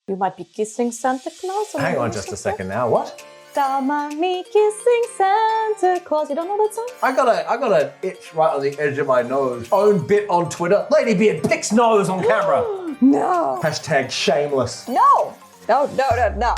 You might be kissing Santa Claus. Hang on just a second now. What? Me kissing Santa Claus. You don't know that song? I got an itch right on the edge of my nose. Own bit on Twitter. Ladybeard picks nose on camera. No. Hashtag shameless. No. No.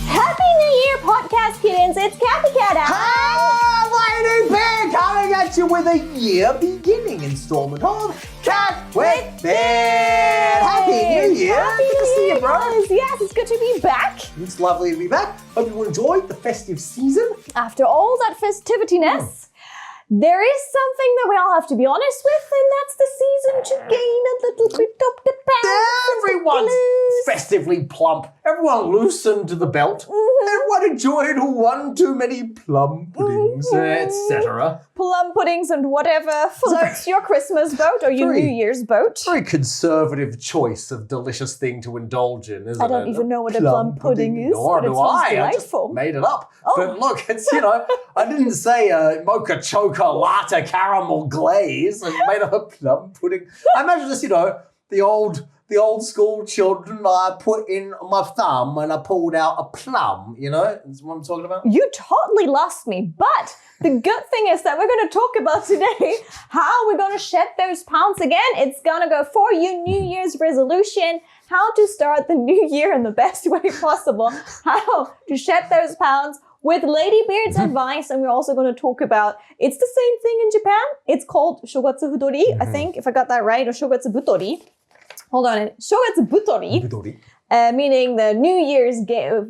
Happy New Year, podcast kittens. It's Kathy Cat. Hi, Ladybeard, coming at you with a year beginning installment of Cat with Beard. Happy New Year. Good to see you, bro. Yes, it's good to be back. It's lovely to be back. Hope you enjoyed the festive season. After all that festivityness, there is something that we all have to be honest with, and that's the season to gain a little bit of the pounds. Everyone's festively plump. Everyone loosened the belt. Everyone enjoyed one too many plum puddings, etc. Plum puddings and whatever floats your Christmas boat or your New Year's boat. Very conservative choice of delicious thing to indulge in, isn't it? I don't even know what a plum pudding is. Nor do I. Delightful. I just made it up. But look, it's, I didn't say mocha chocolate caramel glaze. I made up a plum pudding. I imagine this, the old school children I put in my thumb and I pulled out a plum, That's what I'm talking about. You totally lost me. But the good thing is that we're going to talk about today how we're going to shed those pounds again. It's going to go for you New Year's resolution, how to start the new year in the best way possible, how to shed those pounds with Ladybeard's advice. And we're also going to talk about, it's the same thing in Japan. It's called shogatsu fudori, I think, if I got that right, or shogatsu butori. Hold on, shogatsu butori, meaning the New Year's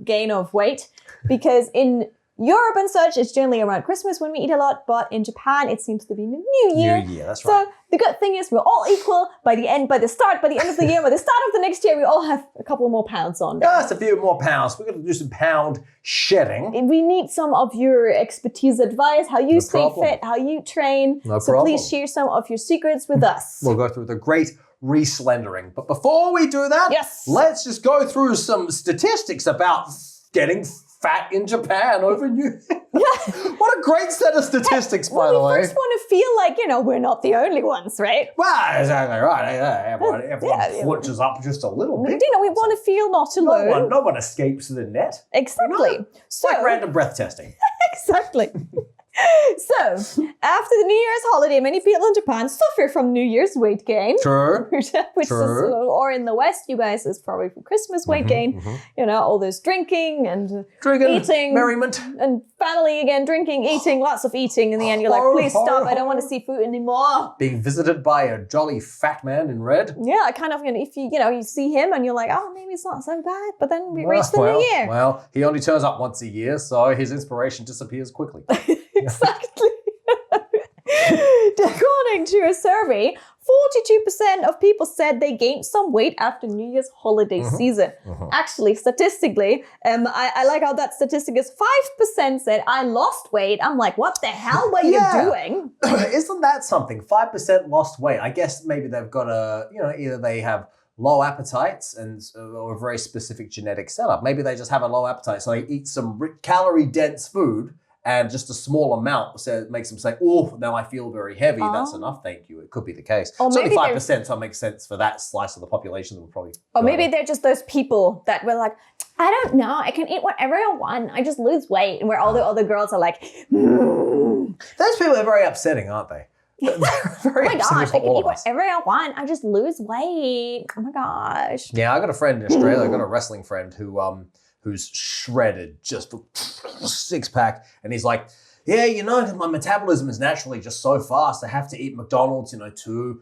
gain of weight, because in Europe and such, it's generally around Christmas when we eat a lot, but in Japan, it seems to be the New Year. New Year, that's right. So the good thing is we're all equal by the end of the year, by the start of the next year, we all have a couple more pounds on. Just a few more pounds. We're going to do some pound shedding. We need some of your expertise advice, how you stay fit, how you train. So please share some of your secrets with us. We'll go through the great re-slendering. But before we do that, let's just go through some statistics about getting fat in Japan over New Year. What a great set of statistics, by the way. We first want to feel like, we're not the only ones, right? Well, exactly right. Everyone flinches up just a little bit. We want to feel not alone. No one escapes the net. Exactly. So, like random breath testing. Exactly. So, after the New Year's holiday, many people in Japan suffer from New Year's weight gain. True. Or in the West, you guys, is probably from Christmas weight gain. All this drinking and eating. Merriment. And family again, drinking, eating, lots of eating. In the end, you're like, please stop, I don't want to see food anymore. Being visited by a jolly fat man in red. Yeah, kind of, if you see him and you're like, oh, maybe it's not so bad, but then we reach the New Year. Well, he only turns up once a year, so his inspiration disappears quickly. Exactly. According to a survey, 42% of people said they gained some weight after New Year's holiday season. Actually, statistically, I like how that statistic is 5% said, I lost weight. I'm like, what the hell were you doing? Isn't that something? 5% lost weight. I guess maybe they've got either they have low appetites or a very specific genetic setup. Maybe they just have a low appetite, so they eat some calorie-dense food, and just a small amount makes them say, oh, now I feel very heavy. That's enough, thank you. It could be the case. Or it's only 5%, so it makes sense for that slice of the population that would probably... Or maybe they're just those people that were like, I don't know, I can eat whatever I want, I just lose weight. And where all the other girls are like, Those people are very upsetting, aren't they? Oh my gosh, I can eat whatever I want, I just lose weight. Oh my gosh. Yeah, I got a friend in Australia, I got a wrestling friend who's shredded, just a six-pack, and he's like, my metabolism is naturally just so fast. I have to eat McDonald's, 2-3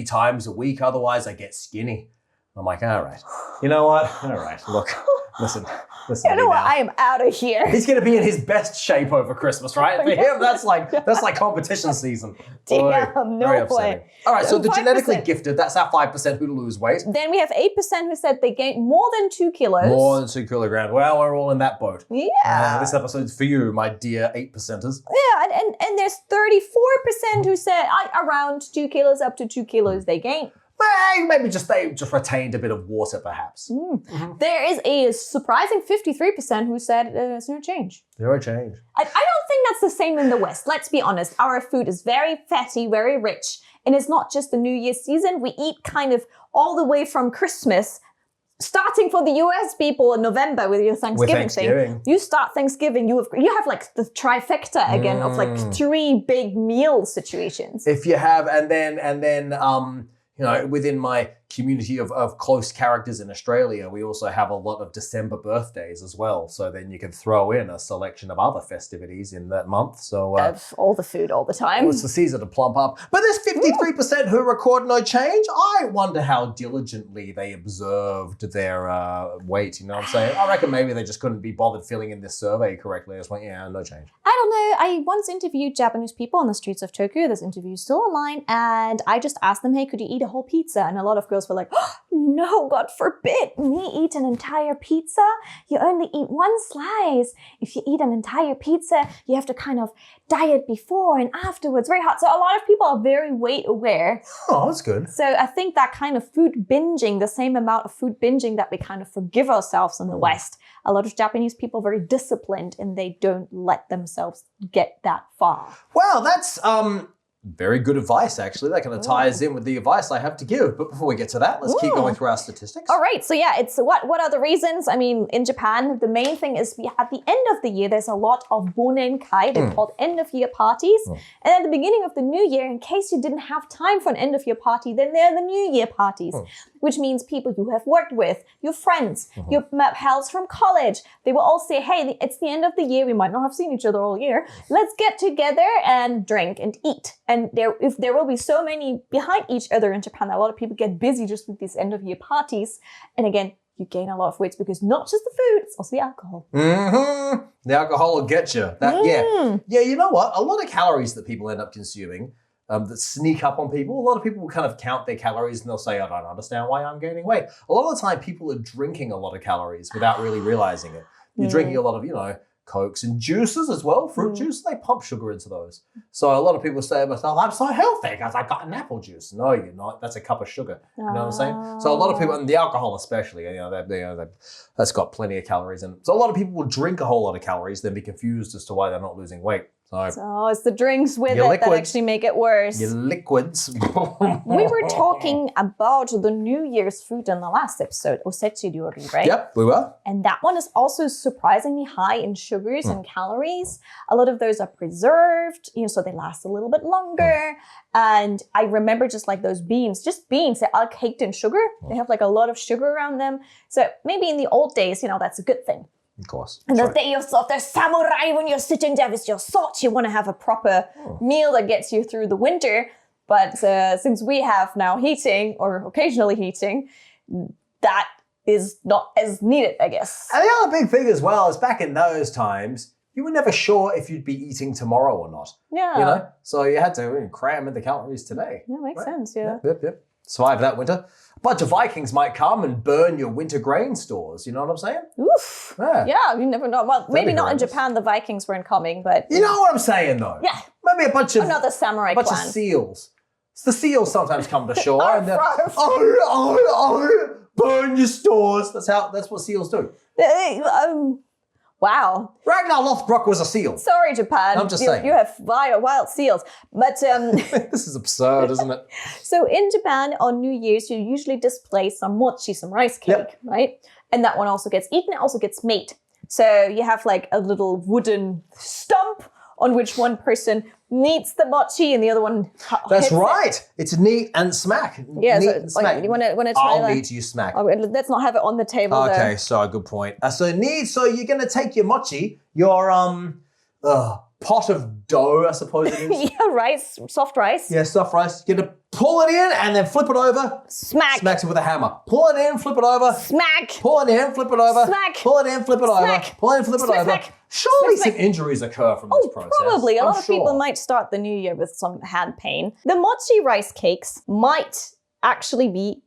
times a week, otherwise I get skinny. I'm like, all right. You know what? All right, look, listen. You know what? I am out of here. He's going to be in his best shape over Christmas, right? For him, that's like competition season. Damn, no way. All right, so the genetically gifted, that's our 5% who lose weight. Then we have 8% who said they gained more than 2 kilos. More than 2 kilograms. Well, we're all in that boat. Yeah. This episode's for you, my dear 8%ers. Yeah, and there's 34% who said around 2 kilos up to 2 kilos they gained. Well, maybe they just retained a bit of water, perhaps. There is a surprising 53% who said there's no change. No change. I don't think that's the same in the West. Let's be honest. Our food is very fatty, very rich. And it's not just the New Year's season. We eat kind of all the way from Christmas starting for the US people in November with your Thanksgiving thing. You start Thanksgiving, you have like the trifecta again of like 3 big meal situations. If you have, and then you know, within my community of close characters in Australia, we also have a lot of December birthdays as well. So then you can throw in a selection of other festivities in that month. So of all the food all the time. Well, it's the season to plump up. But there's 53% who record no change. I wonder how diligently they observed their weight. You know what I'm saying? I reckon maybe they just couldn't be bothered filling in this survey correctly. I just went, yeah, no change. I don't know. I once interviewed Japanese people on the streets of Tokyo. This interview is still online. And I just asked them, hey, could you eat a whole pizza? And a lot of girls were like, oh, no, God forbid me eat an entire pizza. You only eat 1 slice. If you eat an entire pizza, you have to kind of diet before and afterwards. Very hot. So a lot of people are very weight aware. Oh, that's good. So I think that kind of food binging, the same amount of food binging that we kind of forgive ourselves in the West, a lot of Japanese people are very disciplined and they don't let themselves get that far. Wow, that's very good advice, actually. That kind of ties in with the advice I have to give. But before we get to that, let's keep going through our statistics. All right. So yeah, it's what are the reasons? I mean, in Japan, the main thing is at the end of the year, there's a lot of bonenkai. They're called end of year parties. And at the beginning of the new year, in case you didn't have time for an end of year party, then they're the new year parties, which means people you have worked with, your friends, your pals from college. They will all say, hey, it's the end of the year. We might not have seen each other all year. Let's get together and drink and eat. And if there will be so many behind each other in Japan, a lot of people get busy just with these end of year parties. And again, you gain a lot of weight because not just the food, it's also the alcohol. The alcohol will get you. Yeah, you know what? A lot of calories that people end up consuming that sneak up on people. A lot of people will kind of count their calories and they'll say, I don't understand why I'm gaining weight. A lot of the time, people are drinking a lot of calories without really realizing it. You're drinking a lot of, you know, Cokes and juices as well, fruit juice, they pump sugar into those. So a lot of people say to themselves, I'm so healthy because I got an apple juice. No, you're not. That's a cup of sugar. You know what I'm saying? So a lot of people, and the alcohol especially, that's got plenty of calories in it. So a lot of people will drink a whole lot of calories, then be confused as to why they're not losing weight. So it's the drinks with it that actually make it worse. Your liquids. We were talking about the New Year's food in the last episode, osechi ryori, right? Yep, we were. And that one is also surprisingly high in sugars and calories. A lot of those are preserved, so they last a little bit longer. And I remember just like those beans, they're all caked in sugar. They have like a lot of sugar around them. So maybe in the old days, that's a good thing. Of course. And the day of the samurai, when you're sitting there with your sword, you want to have a proper meal that gets you through the winter. But since we have now heating, or occasionally heating, that is not as needed, I guess. And the other big thing as well is back in those times, you were never sure if you'd be eating tomorrow or not. Yeah. So you had to cram in the calories today. That makes sense, yeah. Yep. Survive that winter. A bunch of Vikings might come and burn your winter grain stores. You know what I'm saying? Oof. Yeah, you never know. Well, maybe not in Japan, the Vikings weren't coming, but... You know what I'm saying, though? Yeah. Maybe a bunch of... Another samurai clan. A bunch of seals. The seals sometimes come to shore and they're... burn your stores. That's what seals do. Wow. Ragnar Lothbrok was a seal. Sorry, Japan. I'm just saying. You have wild seals. But this is absurd, isn't it? So in Japan, on New Year's, you usually display some mochi, some rice cake, right? And that one also gets eaten. It also gets made. So you have like a little wooden stump on which one person kneads the mochi and the other one That's right. It's neat and smack. Yeah, neat and smack. You want to try I'll that? knead, you smack. Oh, let's not have it on the table. Okay, so good point. So you're going to take your mochi, your pot of dough, I suppose it is. Yeah, rice, soft rice. Yeah, soft rice. You're going to pull it in and then flip it over. Smack. Smacks it with a hammer. Pull it in, flip it over. Smack. Pull it in, flip it over. Smack. Pull it in, flip it Smack. over. Pull it in, flip it over. Smack. Surely Smack. some injuries occur from this process. Probably. A lot of people sure. might start the new year with some hand pain. The mochi rice cakes might actually be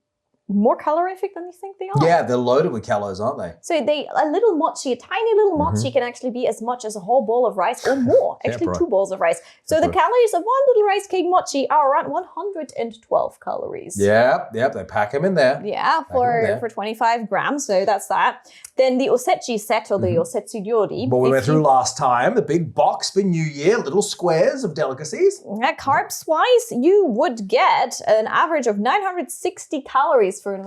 more calorific than you think they are. Yeah, they're loaded with calories, aren't they? So a tiny little mochi can actually be as much as a whole bowl of rice or more. Actually, 2 bowls of rice. So the calories of one little rice cake mochi are around 112 calories. Yep, they pack them in there. Yeah, for 25 grams, so that's that. Then the osechi set, or the osechi ryori. What we went through last time, the big box for New Year, little squares of delicacies. Carbs-wise, you would get an average of 960 calories for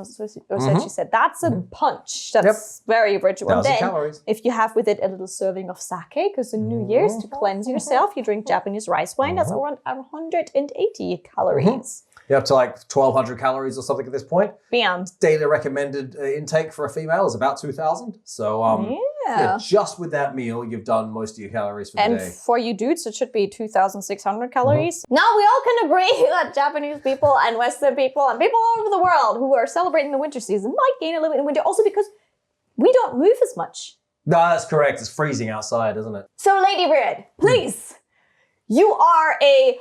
she said. That's a punch. That's very rich. And 1,000 then calories. if you have with it a little serving of sake, because in New Year's, to cleanse yourself, you drink Japanese rice wine. That's around 180 calories. You're up to like 1,200 calories or something at this point. Bam. Daily recommended intake for a female is about 2,000. So just with that meal, you've done most of your calories for the day. And for you dudes, it should be 2,600 calories. Now we all can agree that Japanese people and Western people and people all over the world who are celebrating the winter season might gain a little bit in winter, also because we don't move as much. No, that's correct. It's freezing outside, isn't it? So Ladybeard, please, you are a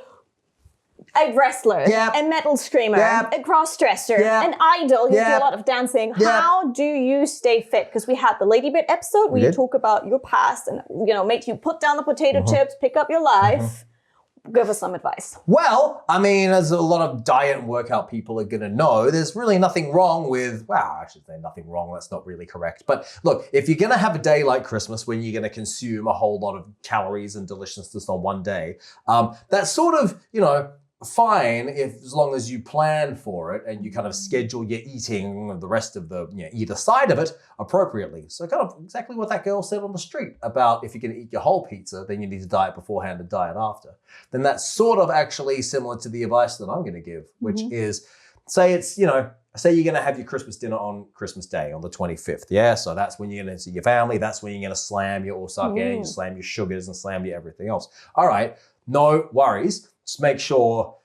wrestler, a metal screamer, a cross-dresser, an idol who do a lot of dancing. How do you stay fit? Because we had the Ladybeard episode where you talk about your past and, make you put down the potato chips, pick up your life. Give us some advice. Well, I mean, as a lot of diet and workout people are going to know, there's really nothing wrong with, I should say nothing wrong, that's not really correct. But look, if you're going to have a day like Christmas when you're going to consume a whole lot of calories and deliciousness on one day, that's sort of, fine as long as you plan for it and you kind of schedule your eating the rest of the either side of it appropriately. So kind of exactly what that girl said on the street about if you're going to eat your whole pizza, then you need to diet beforehand and diet after. Then that's sort of actually similar to the advice that I'm going to give, which is say it's, say you're going to have your Christmas dinner on Christmas Day on the 25th. Yeah. So that's when you're going to see your family. That's when you're going to slam your osake, you slam your sugars and slam your everything else. All right. No worries. Just make sure,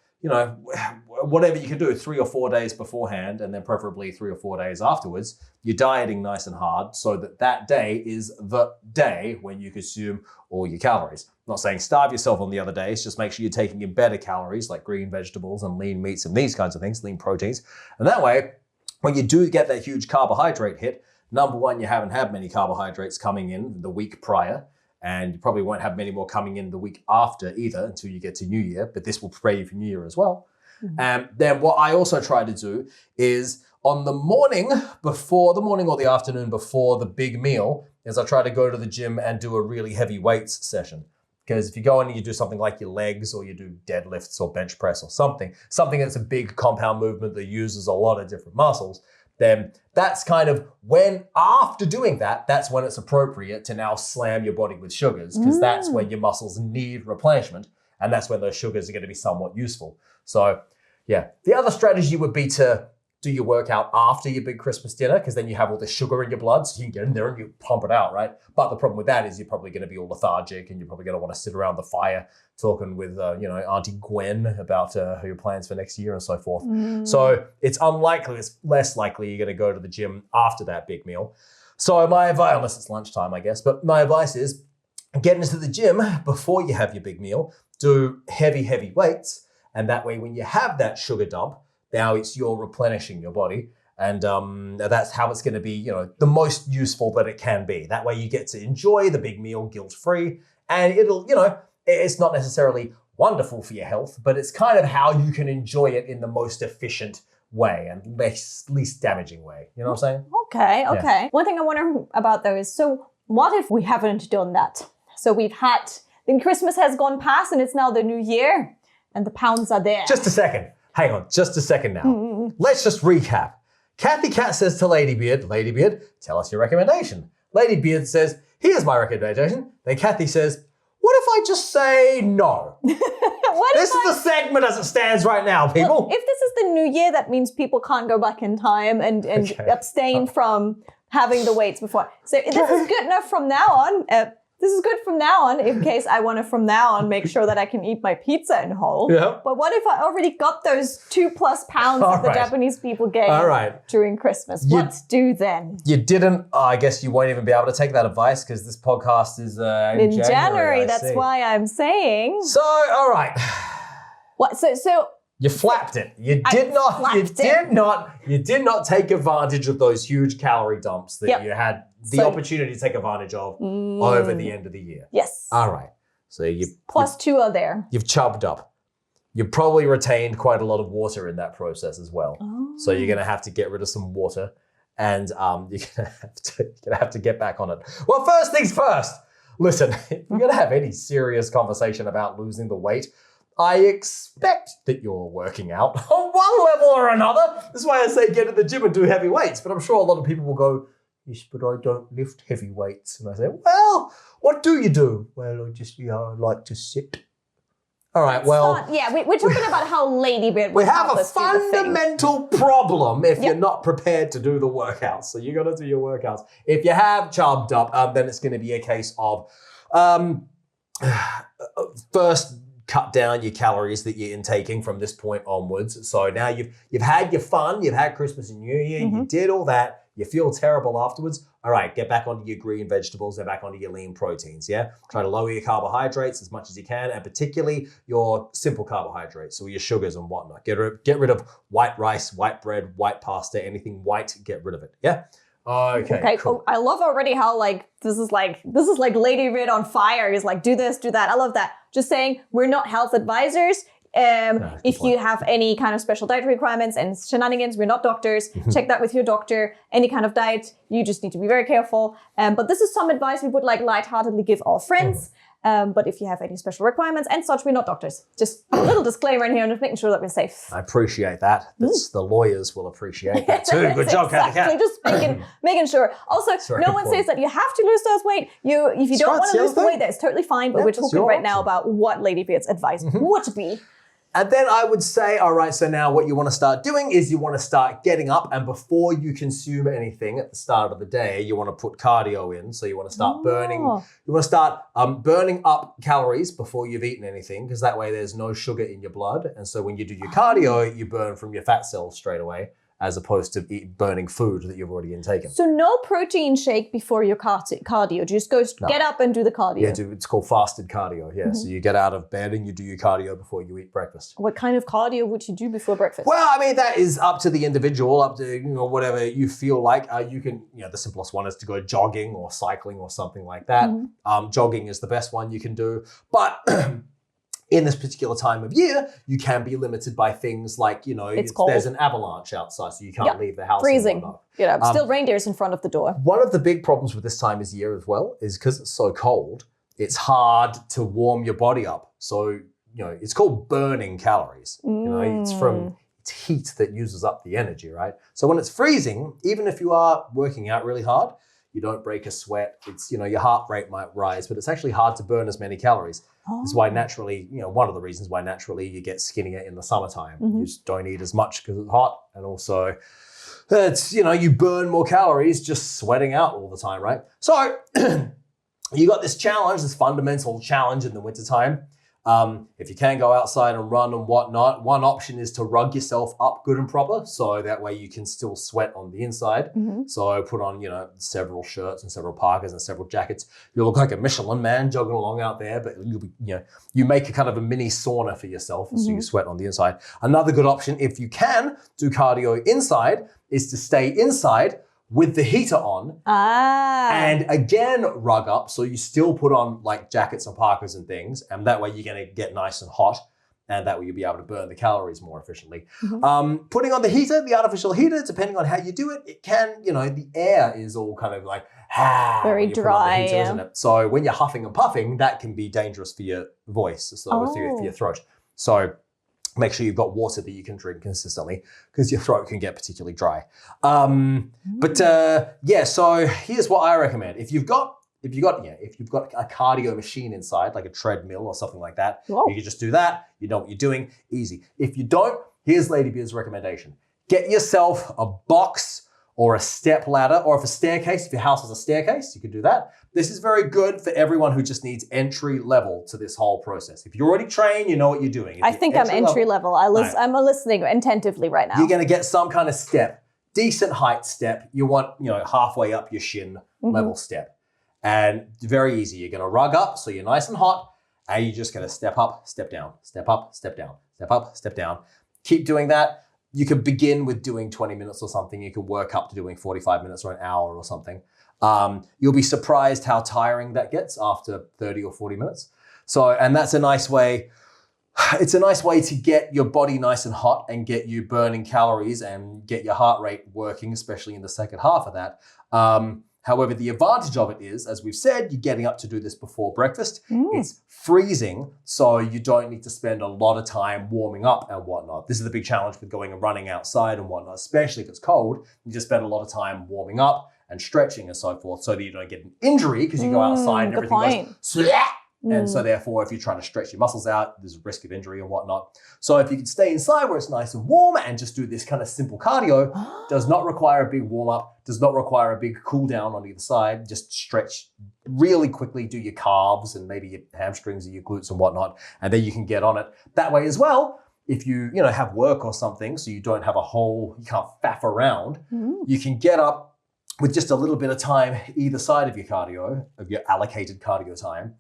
whatever you can do 3 or 4 days beforehand, and then preferably 3 or 4 days afterwards, you're dieting nice and hard so that day is the day when you consume all your calories. I'm not saying starve yourself on the other days, just make sure you're taking in better calories like green vegetables and lean meats and these kinds of things, lean proteins. And that way, when you do get that huge carbohydrate hit, number one, you haven't had many carbohydrates coming in the week prior. And you probably won't have many more coming in the week after either until you get to New Year, but this will prepare you for New Year as well. And then what I also try to do is on the morning or the afternoon before the big meal, is I try to go to the gym and do a really heavy weights session. Because if you go in and you do something like your legs or you do deadlifts or bench press or something that's a big compound movement that uses a lot of different muscles, then that's kind of when, after doing that, that's when it's appropriate to now slam your body with sugars, because that's when your muscles need replenishment, and that's when those sugars are going to be somewhat useful. So, the other strategy would be to do your workout after your big Christmas dinner, because then you have all the sugar in your blood, so you can get in there and you pump it out, right? But the problem with that is you're probably going to be all lethargic, and you're probably going to want to sit around the fire talking with, Auntie Gwen about your plans for next year and so forth. So it's less likely you're going to go to the gym after that big meal. So my advice, unless it's lunchtime, I guess, but my advice is get into the gym before you have your big meal, do heavy weights, and that way when you have that sugar dump, now you're replenishing your body. And that's how it's going to be, the most useful that it can be. That way you get to enjoy the big meal guilt-free. And it'll, it's not necessarily wonderful for your health, but it's kind of how you can enjoy it in the most efficient way and least damaging way. You know what I'm saying? Okay. Yeah. One thing I wonder about though is, so what if we haven't done that? So then Christmas has gone past and it's now the new year and the pounds are there. Just a second. Hang on, just a second now. Let's just recap. Kathy Cat says to Ladybeard, tell us your recommendation. Ladybeard says, here's my recommendation. Then Kathy says, what if I just say no? This is the segment as it stands right now, people. Well, if this is the new year, that means people can't go back in time and abstain from having the weights before. So this is good enough from now on. This is good from now on, in case I want to from now on make sure that I can eat my pizza in whole. Yeah. But what if I already got those 2+ pounds that the Japanese people gain during Christmas? What do then? You didn't, I guess you won't even be able to take that advice because this podcast is in January. That's why I'm saying. So, all right. What? So you flapped it. You did not take advantage of those huge calorie dumps that you had the opportunity to take advantage of over the end of the year. Yes. All right. So +2 are there. You've chubbed up. You've probably retained quite a lot of water in that process as well. Oh. So you're going to have to get rid of some water, and you're going to have to get back on it. Well, first things first. Listen, if we're going to have any serious conversation about losing the weight, I expect that you're working out on one level or another. This is why I say get to the gym and do heavy weights. But I'm sure a lot of people will go, yes, but I don't lift heavy weights. And I say, well, what do you do? Well, I like to sit. All right, well. We're talking about how Ladybeard we have a fundamental problem if you're not prepared to do the workouts. So you got to do your workouts. If you have chubbed up, then it's going to be a case of first cut down your calories that you're intaking from this point onwards. So now you've had your fun, you've had Christmas and New Year, you did all that. You feel terrible afterwards. All right, get back onto your green vegetables, get back onto your lean proteins, yeah? Try to lower your carbohydrates as much as you can, and particularly your simple carbohydrates, so your sugars and whatnot. Get rid of white rice, white bread, white pasta, anything white, get rid of it, yeah? Okay, cool. I love already how this is like Ladybeard on fire. He's like, do this, do that. I love that. Just saying, we're not health advisors. If you have any kind of special dietary requirements and shenanigans, we're not doctors. Check that with your doctor. Any kind of diet, you just need to be very careful. But this is some advice we would lightheartedly give our friends. But if you have any special requirements and such, we're not doctors. Just a little disclaimer in here and just making sure that we're safe. I appreciate that. The lawyers will appreciate that too. Good job, exactly. Just making sure. Also, no one says that you have to lose those weight. If you don't want to lose the weight, that's totally fine. But we're talking right now about what Ladybeard's advice would be. And then I would say, all right, so now what you want to start doing is you want to start getting up, and before you consume anything at the start of the day, you want to put cardio in. So you want to start burning up calories before you've eaten anything, because that way there's no sugar in your blood. And so when you do your cardio, you burn from your fat cells straight away, as opposed to burning food that you've already intaken. So no protein shake before your cardio. Just get up and do the cardio. Yeah, it's called fasted cardio, yeah. So you get out of bed and you do your cardio before you eat breakfast. What kind of cardio would you do before breakfast? Well, I mean, that is up to the individual, up to whatever you feel like. You can, the simplest one is to go jogging or cycling or something like that. Jogging is the best one you can do. But in this particular time of year, you can be limited by things like, there's an avalanche outside, so you can't leave the house. Freezing. Still reindeers in front of the door. One of the big problems with this time of year as well is because it's so cold, it's hard to warm your body up. So, it's called burning calories. It's heat that uses up the energy, right? So when it's freezing, even if you are working out really hard, you don't break a sweat. It's, your heart rate might rise, but it's actually hard to burn as many calories. This is why naturally, one of the reasons why naturally you get skinnier in the summertime. You just don't eat as much because it's hot. And also, it's, you burn more calories just sweating out all the time, right? So you got this challenge, this fundamental challenge in the wintertime. If you can go outside and run and whatnot, one option is to rug yourself up good and proper, so that way you can still sweat on the inside. So put on, several shirts and several parkas and several jackets. You look like a Michelin man jogging along out there, but you'll be, you make a kind of a mini sauna for yourself, so you sweat on the inside. Another good option, if you can do cardio inside, is to stay inside with the heater on, and again, rug up. So you still put on like jackets and parkas and things, and that way you're gonna get nice and hot, and that way you'll be able to burn the calories more efficiently. Putting on the heater, the artificial heater, depending on how you do it, it can, the air is all kind of like, very dry, heater, isn't it? So when you're huffing and puffing, that can be dangerous for your voice, so for your throat. So make sure you've got water that you can drink consistently, because your throat can get particularly dry. So here's what I recommend. If you've got a cardio machine inside, like a treadmill or something like that, you can just do that. You know what you're doing, easy. If you don't, here's Ladybeard's recommendation. Get yourself a box or a step ladder, or if your house has a staircase, you could do that. This is very good for everyone who just needs entry level to this whole process. If you're already trained, you know what you're doing. I think I'm entry level. I'm listening attentively right now. You're gonna get some kind of step, decent height step. You want, halfway up your shin level step. And very easy. You're gonna rug up so you're nice and hot, and you're just gonna step up, step down, step up, step down, step up, step down. Keep doing that. You could begin with doing 20 minutes or something. You could work up to doing 45 minutes or an hour or something. You'll be surprised how tiring that gets after 30 or 40 minutes. So, and that's a nice way. It's a nice way to get your body nice and hot and get you burning calories and get your heart rate working, especially in the second half of that. However, the advantage of it is, as we've said, you're getting up to do this before breakfast. It's freezing, so you don't need to spend a lot of time warming up and whatnot. This is the big challenge with going and running outside and whatnot, especially if it's cold. You just spend a lot of time warming up and stretching and so forth so that you don't get an injury because you go outside and everything goes slap. And so therefore, if you're trying to stretch your muscles out, there's a risk of injury and whatnot. So if you can stay inside where it's nice and warm and just do this kind of simple cardio, does not require a big warm up, does not require a big cool down on either side. Just stretch really quickly, do your calves and maybe your hamstrings or your glutes and whatnot, and then you can get on it. That way as well, if you have work or something, so you don't have you can't faff around, you can get up with just a little bit of time either side of your allocated cardio time.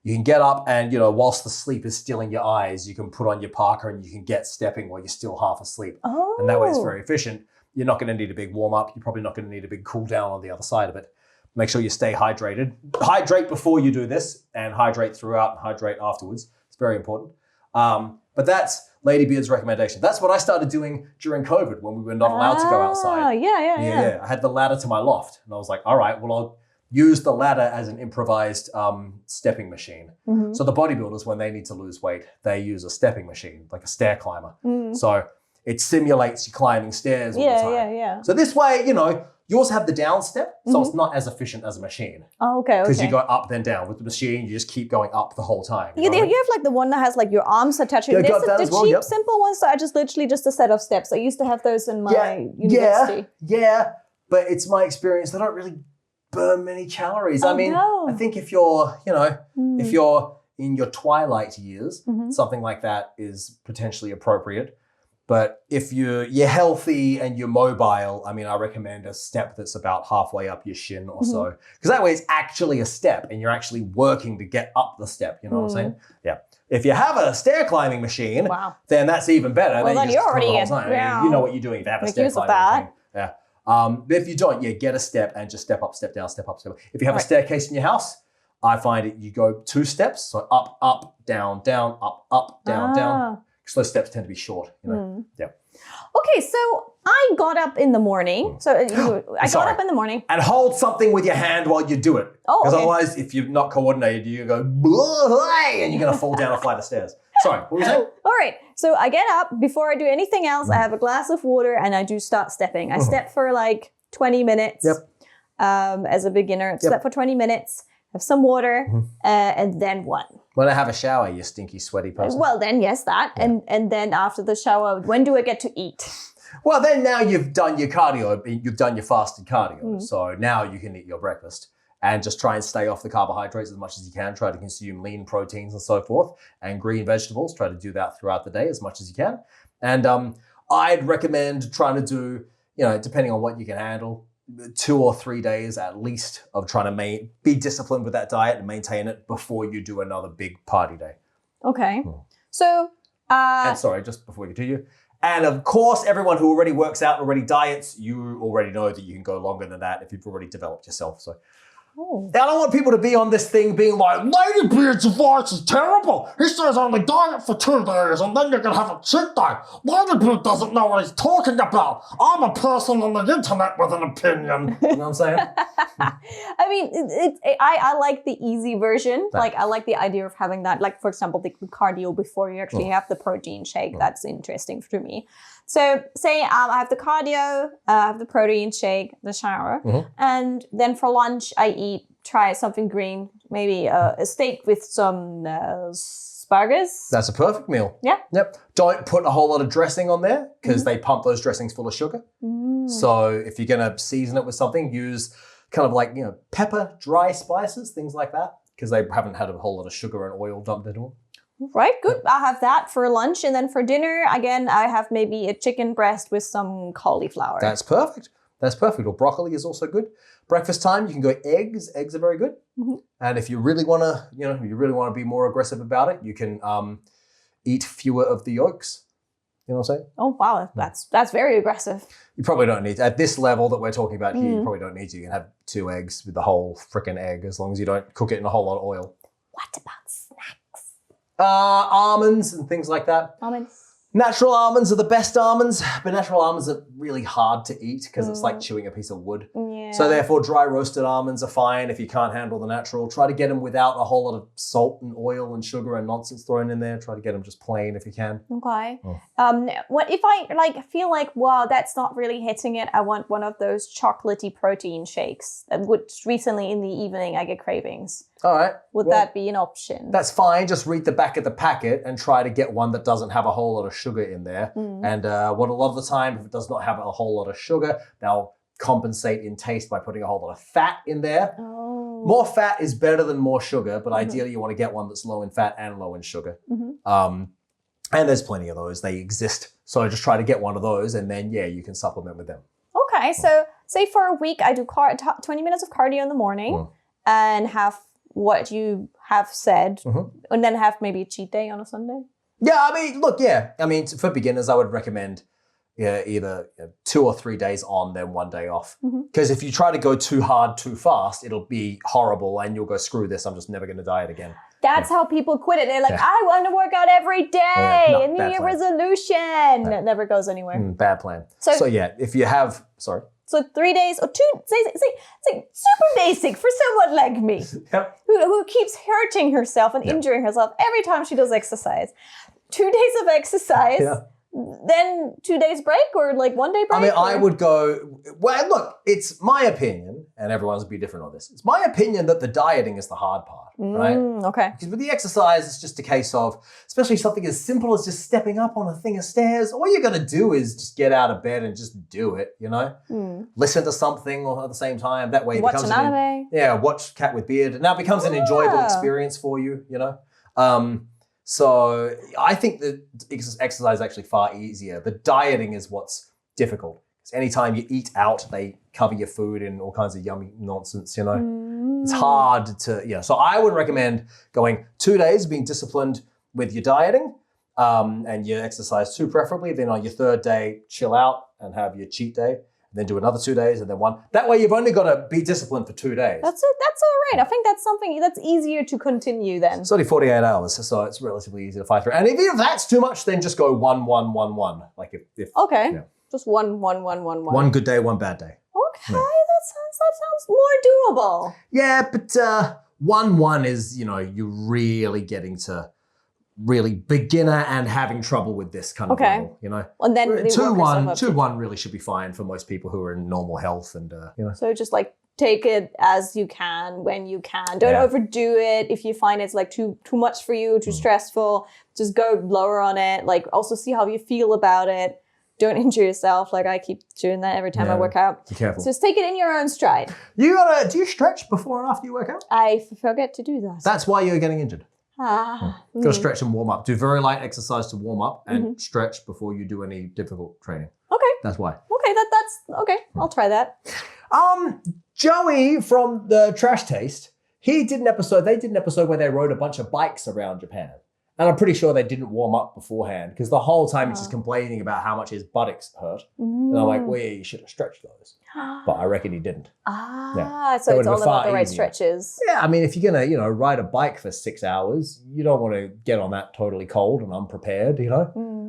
You can get up and, whilst the sleep is still in your eyes, you can put on your parka and you can get stepping while you're still half asleep. And that way it's very efficient. You're not going to need a big warm up. You're probably not going to need a big cool down on the other side of it. Make sure you stay hydrated. Hydrate before you do this and hydrate throughout and hydrate afterwards. It's very important. But that's Ladybeard's recommendation. That's what I started doing during COVID when we were not allowed to go outside. Yeah. I had the ladder to my loft and I was like, all right, well, I'll use the ladder as an improvised stepping machine. So the bodybuilders, when they need to lose weight, they use a stepping machine, like a stair climber. So it simulates you climbing stairs all the time. So this way, yours have the down step, so it's not as efficient as a machine. Oh, okay. Because you go up then down. With the machine, you just keep going up the whole time. You have like the one that has like your arms attached. Yeah, There's got that the as well, cheap, simple ones that are just literally just a set of steps. I used to have those in my university. Yeah, but it's my experience. They don't really burn many calories. I think if you're, if you're in your twilight years, something like that is potentially appropriate. But if you're healthy and you're mobile, I recommend a step that's about halfway up your shin or so. Because that way it's actually a step and you're actually working to get up the step. You know what I'm saying? Yeah. If you have a stair climbing machine, then that's even better. Well, then you're already you know what you're doing if you have a stair climbing machine. Yeah. But if you don't, get a step and just step up, step down, step up, step up. If you have a staircase in your house, I find it you go 2 steps. So up, up, down, down, up, down, down. Because those steps tend to be short, Yeah. Okay, so I got up in the morning. So I got up in the morning. And hold something with your hand while you do it. Because otherwise, if you're not coordinated, you go, and you're going to fall down a flight of stairs. Sorry, what were you saying? All right, so I get up. Before I do anything else, I have a glass of water and I do start stepping. I step for like 20 minutes as a beginner. Step for 20 minutes, have some water, and then what? When I have a shower, you stinky, sweaty person. Well, then, yes, that. Yeah. And then after the shower, when do I get to eat? Well, then now you've done your cardio, you've done your fasted cardio. So now you can eat your breakfast and just try and stay off the carbohydrates as much as you can. Try to consume lean proteins and so forth and green vegetables. Try to do that throughout the day as much as you can. And I'd recommend trying to do, depending on what you can handle, 2 or 3 days at least of trying to be disciplined with that diet and maintain it before you do another big party day. Okay. So, and sorry, just before we continue. And of course, everyone who already works out, already diets, you already know that you can go longer than that if you've already developed yourself. So I don't want people to be on this thing being like, Ladybeard's advice is terrible. He says only diet for 2 days and then you're going to have a cheat day. Ladybeard doesn't know what he's talking about. I'm a person on the internet with an opinion. You know what I'm saying? I like the easy version. Like, I like the idea of having that, like, for example, the cardio before you actually have the protein shake. That's interesting to me. So say I have the cardio, I have the protein shake, the shower, and then for lunch I try something green, maybe a steak with some asparagus. That's a perfect meal. Yeah. Yep. Don't put a whole lot of dressing on there because they pump those dressings full of sugar. So if you're going to season it with something, use kind of like, pepper, dry spices, things like that, because they haven't had a whole lot of sugar and oil dumped into them. Right, good. I'll have that for lunch, and then for dinner, again, I have maybe a chicken breast with some cauliflower. That's perfect. Or broccoli is also good. Breakfast time, you can go eggs. Eggs are very good. And if you really want to, be more aggressive about it, you can eat fewer of the yolks. You know what I'm saying? Oh wow, that's very aggressive. You probably don't need to. At this level that we're talking about here. You probably don't need to. You can have 2 eggs with the whole frickin' egg, as long as you don't cook it in a whole lot of oil. What about snacks? Almonds and things like that. Almonds. Natural almonds are the best almonds, but natural almonds are really hard to eat because it's like chewing a piece of wood. Yeah. So therefore, dry roasted almonds are fine if you can't handle the natural. Try to get them without a whole lot of salt and oil and sugar and nonsense thrown in there. Try to get them just plain if you can. Okay. Oh. What if I feel like, wow, that's not really hitting it? I want one of those chocolatey protein shakes. Which recently in the evening I get cravings. All right. Would that be an option? That's fine. Just read the back of the packet and try to get one that doesn't have a whole lot of sugar in there. And what a lot of the time, if it does not have a whole lot of sugar, they'll compensate in taste by putting a whole lot of fat in there. Oh. More fat is better than more sugar, but ideally you want to get one that's low in fat and low in sugar. And there's plenty of those. They exist. So just try to get one of those and then, yeah, you can supplement with them. Okay. So say for a week, I do 20 minutes of cardio in the morning and have what you have said and then have maybe a cheat day on a Sunday. Yeah, I mean, look, yeah. I mean, for beginners, I would recommend either 2 or 3 days on, then 1 day off. Because if you try to go too hard, too fast, it'll be horrible and you'll go, screw this, I'm just never going to diet again. That's how people quit it. They're like, I want to work out every day, a New Year resolution. It never goes anywhere. Bad plan. So yeah, if you have, sorry. So 3 days or 2, say super basic for someone like me who keeps hurting herself and injuring herself every time she does exercise. 2 days of exercise, then 2 days break or like 1 day break? I mean, I would go, well, look, it's my opinion, and everyone's will be different on this. It's my opinion that the dieting is the hard part, right? Okay. Because with the exercise, it's just a case of, especially something as simple as just stepping up on a thing of stairs, all you're going to do is just get out of bed and just do it, you know? Listen to something at the same time. That way it becomes an anime. Watch Cat with Beard. And now it becomes an enjoyable experience for you, you know? So I think that exercise is actually far easier. The dieting is what's difficult. Because anytime you eat out, they cover your food in all kinds of yummy nonsense, you know? It's hard to, So I would recommend going 2 days, being disciplined with your dieting and your exercise too, preferably. Then on your 3rd day, chill out and have your cheat day. Then do another 2 days and then 1. That way you've only got to be disciplined for 2 days. That's it. That's all right. I think that's something that's easier to continue then. It's only 48 hours, so it's relatively easy to fight through. And if that's too much, then just go 1, 1, 1, 1. Like if okay. Yeah. Just 1, 1, 1, 1, 1. 1 good day, 1 bad day. Okay, that sounds more doable. Yeah, but 1, 1 is, you're really getting to really beginner and having trouble with this kind of level, And then 2, 1 really should be fine for most people who are in normal health and So just like take it as you can when you can. Don't overdo it. If you find it's like too much for you, too stressful, just go lower on it. Like also see how you feel about it. Don't injure yourself. Like I keep doing that every time I work out. Be careful. So just take it in your own stride. Do you stretch before and after you work out? I forget to do that. That's why you're getting injured. Got to stretch and warm up. Do very light exercise to warm up and stretch before you do any difficult training. Okay. That's why. Okay, that's okay. I'll try that. Joey from the Trash Taste, they did an episode where they rode a bunch of bikes around Japan. And I'm pretty sure they didn't warm up beforehand because the whole time he's just complaining about how much his buttocks hurt. And I'm like, well, yeah, you should have stretched those. But I reckon he didn't. So it's all about the right stretches. Yeah, I mean, if you're going to, ride a bike for 6 hours, you don't want to get on that totally cold and unprepared,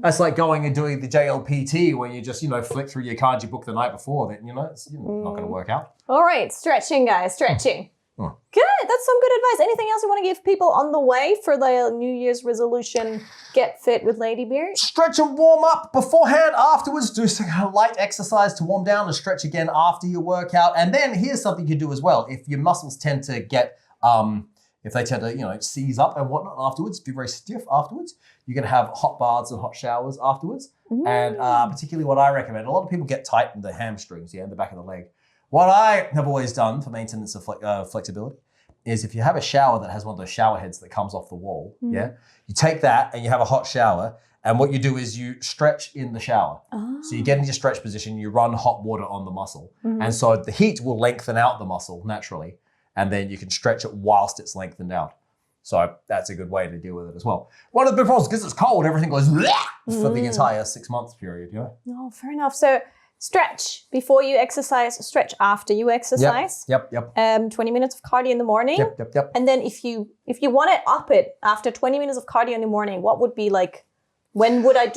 That's like going and doing the JLPT when you just, flick through your kanji book the night before. Then, it's not going to work out. All right, stretching, guys, stretching. Good. That's some good advice. Anything else you want to give people on the way for the New Year's resolution, get fit with Ladybeard? Stretch and warm up beforehand, afterwards. Do some light exercise to warm down and stretch again after your workout. And then here's something you do as well. If your muscles tend to get, if they tend to, seize up and whatnot afterwards, be very stiff afterwards, you can have hot baths and hot showers afterwards. And particularly what I recommend, a lot of people get tight in the hamstrings, in the back of the leg. What I have always done for maintenance of flexibility is if you have a shower that has one of those shower heads that comes off the wall, you take that and you have a hot shower, and what you do is you stretch in the shower. So you get into your stretch position, you run hot water on the muscle, and so the heat will lengthen out the muscle naturally, and then you can stretch it whilst it's lengthened out. So that's a good way to deal with it as well. One of the big problems, because it's cold, everything goes for the entire 6 months period, No, fair enough. So stretch before you exercise, stretch after you exercise. Yep. 20 minutes of cardio in the morning. Yep. And then if you want to up it after 20 minutes of cardio in the morning, what would be like, when would I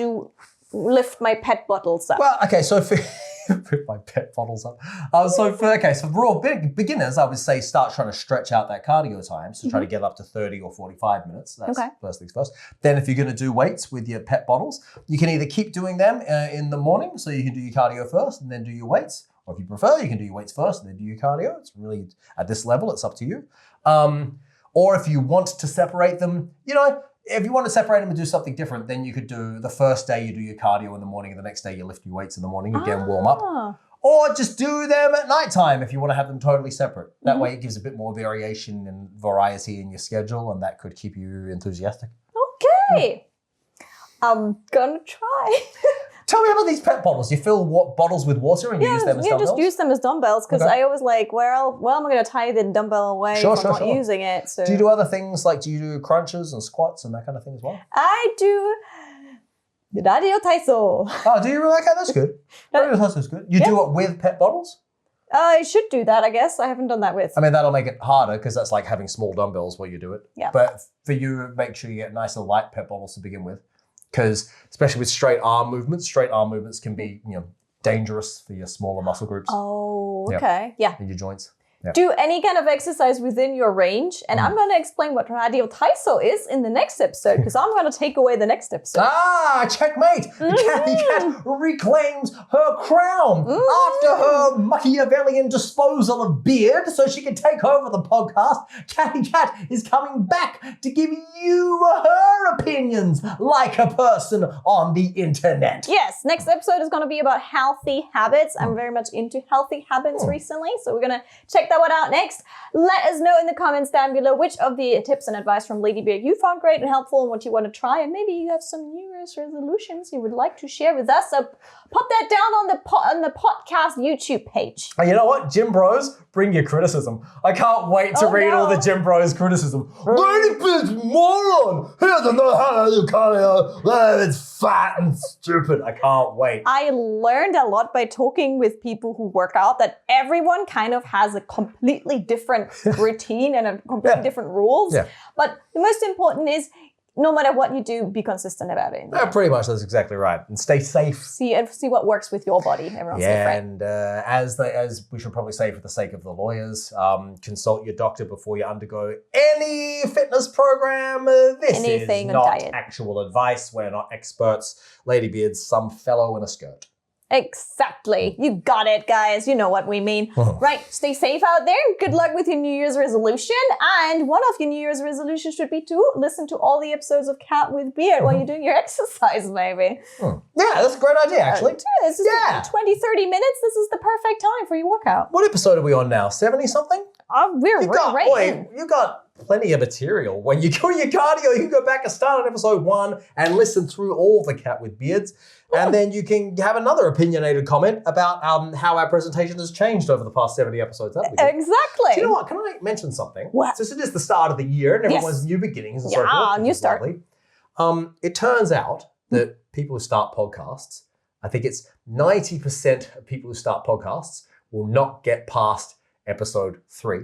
lift my pet bottles up? Well, okay, so Put my pet bottles up. So for real beginners, I would say start trying to stretch out that cardio time. So try to get up to 30 or 45 minutes. That's first things first. Then if you're going to do weights with your pet bottles, you can either keep doing them in the morning, so you can do your cardio first and then do your weights. Or if you prefer, you can do your weights first and then do your cardio. It's really, at this level, it's up to you. Or if you want to separate them, if you want to separate them and do something different, then you could do the first day you do your cardio in the morning and the next day you lift your weights in the morning, again, warm up. Or just do them at nighttime if you want to have them totally separate. That way it gives a bit more variation and variety in your schedule, and that could keep you enthusiastic. Okay. I'm gonna try. Tell me about these pet bottles. You fill bottles with water and you use them as dumbbells? Just use them as dumbbells because I always like, well, am I going to tie the dumbbell away if I'm not using it? So. Do you do other things like, do you do crunches and squats and that kind of thing as well? I do radio taiso. Oh, do you really? Okay, that's good. Radio taiso is good. You do it with pet bottles? I should do that, I guess. I haven't done that with. I mean, that'll make it harder because that's like having small dumbbells while you do it. Yeah. But for you, make sure you get nice and light pet bottles to begin with. Because especially with straight arm movements can be, dangerous for your smaller muscle groups. Oh, okay. Yeah. In your joints. Yeah. Do any kind of exercise within your range. And I'm going to explain what radio taiso is in the next episode because I'm going to take away the next episode. Checkmate! Cathy Cat reclaims her crown after her Machiavellian disposal of Beard so she can take over the podcast. Cathy Cat is coming back to give you her opinions like a person on the internet. Yes, next episode is going to be about healthy habits. I'm very much into healthy habits recently, so we're going to check that one out next. Let us know in the comments down below which of the tips and advice from Ladybeard you found great and helpful and what you want to try, and maybe you have some New Year's resolutions you would like to share with us. So pop that down on the podcast YouTube page. And you know what, Gym Bros, bring your criticism. I can't wait to read all the Gym Bros criticism. Ladybeard's moron. He doesn't know how to do cardio. It's fat and stupid. I can't wait. I learned a lot by talking with people who work out that everyone kind of has a completely different routine and a completely different rules. Yeah. But the most important is no matter what you do, be consistent about it. Pretty much, that's exactly right. And stay safe. See what works with your body. Everyone's different. And as we should probably say for the sake of the lawyers, consult your doctor before you undergo any fitness program. This is not actual advice. We're not experts. Ladybeard's some fellow in a skirt. Exactly. You got it, guys. You know what we mean. Right. Stay safe out there. Good luck with your New Year's resolution. And one of your New Year's resolutions should be to listen to all the episodes of Cat with Beard while you're doing your exercise, maybe. Yeah, that's a great idea, actually. 20, 30 minutes. This is the perfect time for your workout. What episode are we on now? 70-something? We're right. You got plenty of material. When you do your cardio, you can go back and start on episode 1 and listen through all the Cat with Beards. And then you can have another opinionated comment about how our presentation has changed over the past 70 episodes. Exactly. Do you know what? Can I mention something? What? Since it is the start of the year and everyone's new beginnings and so forth. New start. It turns out that people who start podcasts, I think it's 90% of people who start podcasts will not get past episode 3.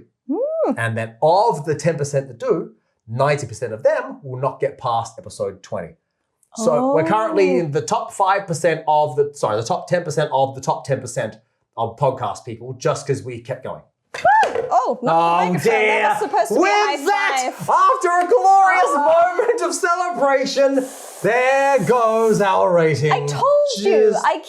And then of the 10% that do, 90% of them will not get past episode 20. So we're currently in the top 5% of the top 10% of the top 10% of podcast people just because we kept going. Oh, not the microphone. Dear. That was supposed to be a high five. After a glorious moment of celebration, there goes our rating. I told you. I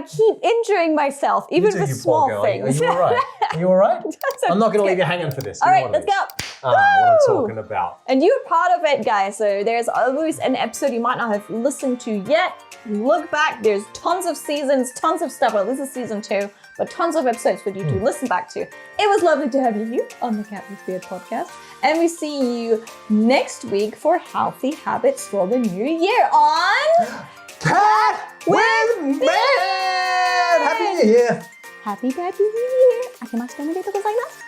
keep injuring myself, even with small things. Are you all right? Are you all right? I'm not going to leave you hanging for this. All right, let's go. What I'm talking about. And you're part of it, guys. So there's always an episode you might not have listened to yet. Look back. There's tons of seasons, tons of stuff. Well, this is season 2. But tons of episodes for you to listen back to. It was lovely to have you here on the Cat with Beard podcast. And we see you next week for healthy habits for the new year on Cat with Beard! Happy New Year! Happy New Year! 明けましておめでとうございます。